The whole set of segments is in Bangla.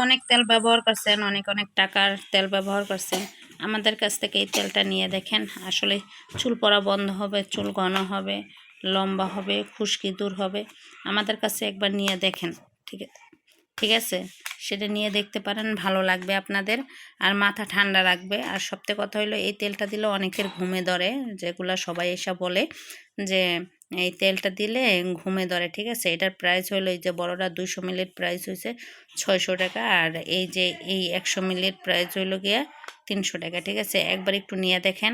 অনেক তেল ব্যবহার করছেন, অনেক অনেক টাকার তেল ব্যবহার করছেন। আমাদের কাছ থেকে এই তেলটা নিয়ে দেখেন, আসলে চুল পড়া বন্ধ হবে, চুল ঘন হবে, লম্বা হবে, খুশকি দূর হবে। আমাদের কাছে একবার নিয়ে দেখেন, ঠিক আছে? সেটা নিয়ে দেখতে পারেন, ভালো লাগবে আপনাদের, আর মাথা ঠান্ডা রাখবে। আর সবথেকে কথা হলো, এই তেলটা দিলে অনেকের ঘুমে ধরে, যেগুলো সবাই এসে বলে যে এই তেলটা দিলে ঘুমে ধরে, ঠিক আছে? এটার প্রাইস হলো, এই যে বড়টা 200 মিলির প্রাইস হয়েছে 600 টাকা, আর এই যে এই 100 মিলির প্রাইস হইল গিয়া 300 টাকা, ঠিক আছে? একবার একটু নিয়ে দেখেন।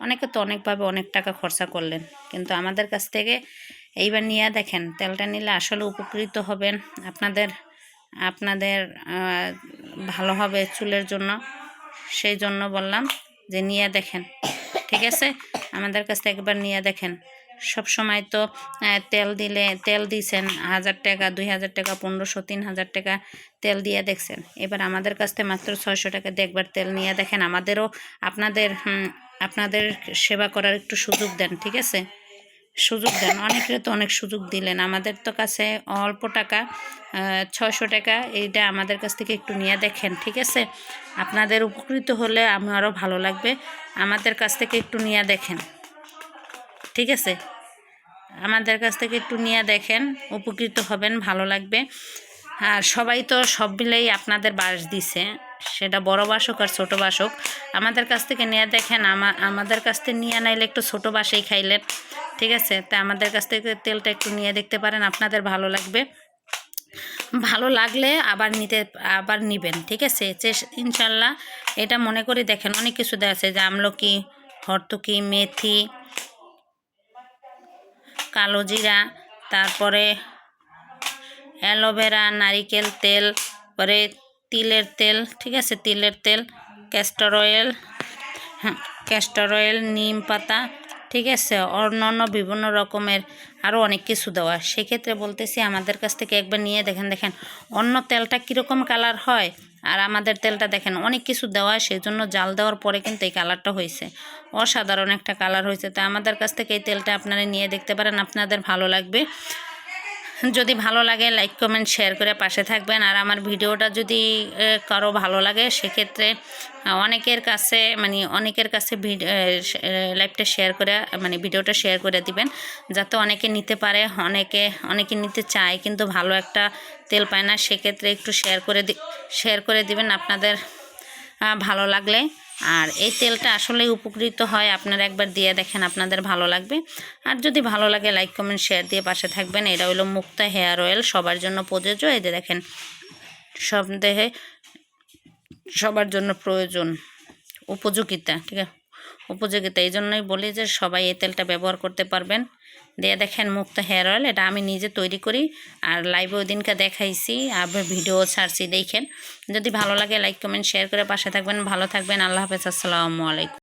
অনেকে তো অনেকভাবে অনেক টাকা খরচা করলেন, কিন্তু আমাদের কাছ থেকে এইবার নিয়ে দেখেন, তেলটা নিলে আসলে উপকৃত হবেন। আপনাদের ভালো হবে চুলের জন্য, সেই জন্য বললাম যে নিয়ে দেখেন, ঠিক আছে? আমাদের কাছ থেকে একবার নিয়ে দেখেন। সব সময় তো তেল দিয়েছেন 1000 টাকা, 2000 টাকা, 1500, 3000 টাকা তেল দিয়ে দেখছেন। এবার আমাদের কাছ থেকে মাত্র 600 টাকা দিয়ে একবার তেল নিয়ে দেখেন। আমাদেরও আপনাদের সেবা করার একটু সুযোগ দেন, ঠিক আছে? সুযোগ দেন, অনেকের তো অনেক সুযোগ দিলেন, আমাদের তো কাছে অল্প টাকা, 600 টাকা, এইটা আমাদের কাছ থেকে একটু নিয়ে দেখেন, ঠিক আছে? আপনাদের উপকৃত হলে আমারও ভালো লাগবে। আমাদের কাছ থেকে একটু নিয়ে দেখেন, ঠিক আছে? আমাদের কাছ থেকে একটু নিয়ে দেখেন, উপকৃত হবেন, ভালো লাগবে। আর সবাই তো সব মিলেই আপনাদের বাস দিছে, সেটা বড় বাস হোক আর ছোটো বাস হোক, আমাদের কাছ থেকে নিয়ে দেখেন। আমাদের কাছ থেকে নিয়ে নাইলে একটু ছোটো বাসেই খাইলেন, ঠিক আছে? তা আমাদের কাছ থেকে তেলটা একটু নিয়ে দেখতে পারেন, আপনাদের ভালো লাগবে। ভালো লাগলে আবার নিবেন, ঠিক আছে? ইনশাল্লাহ এটা মনে করে দেখেন, অনেক কিছু দেওয়া আছে, যে আমলকি, হরতকি, মেথি, কালো জিরা, তারপরে অ্যালোভেরা, নারিকেল তেল, পরে তিলের তেল, ঠিক আছে? তিলের তেল, ক্যাস্টর অয়েল, নিম পাতা, ঠিক আছে? অন্যান্য বিভিন্ন রকমের আরও অনেক কিছু দেওয়া। সেক্ষেত্রে বলতেছি, আমাদের কাছ থেকে একবার নিয়ে দেখেন অন্য তেলটা কীরকম কালার হয়, আর আমাদের তেলটা দেখেন অনেক কিছু দেওয়া, সেই জন্য জাল দেওয়ার পরে কিন্তু এই কালারটা হয়েছে, অসাধারণ একটা কালার হয়েছে। তো আমাদের কাছ থেকে এই তেলটা আপনারা নিয়ে দেখতে পারেন, আপনাদের ভালো লাগবে। যদি ভালো লাগে লাইক কমেন্ট শেয়ার করে পাশে থাকবেন। আর আমার ভিডিওটা যদি কারো ভালো লাগে, সেক্ষেত্রে অনেকের কাছে লাইভটা শেয়ার করে, ভিডিওটা শেয়ার করে দিবেন, যাতে অনেকে নিতে পারে। অনেকে নিতে চায় কিন্তু ভালো একটা তেল পায় না, সেক্ষেত্রে একটু শেয়ার করে দিবেন আপনাদের ভালো লাগলে। আর এই তেলটা আসলেই উপকৃত হয়, আপনারা একবার দিয়ে দেখেন, আপনাদের ভালো লাগবে। আর যদি ভালো লাগে লাইক কমেন্ট শেয়ার দিয়ে পাশে থাকবেন। এটা হলো মুক্তা হেয়ার অয়েল, সবার জন্য প্রযোজ্য। এই যে দেখেন, সবার জন্য প্রয়োজন, উপযোগিতা, ঠিক আছে? উপযোগিতা, এই জন্যই বলি যে সবাই এই তেলটা ব্যবহার করতে পারবেন। দিয়ে দেখেন, মুক্তা হেয়ার অয়েল, এটা আমি নিজে তৈরি করি, আর লাইভে ওই দিনকে দেখাইছি, আবার ভিডিও ছাড়ছি, দেখেন। যদি ভালো লাগে লাইক কমেন্ট শেয়ার করে পাশে থাকবেন, ভালো থাকবেন। আল্লাহ হাফেজ, আসসালামু আলাইকুম।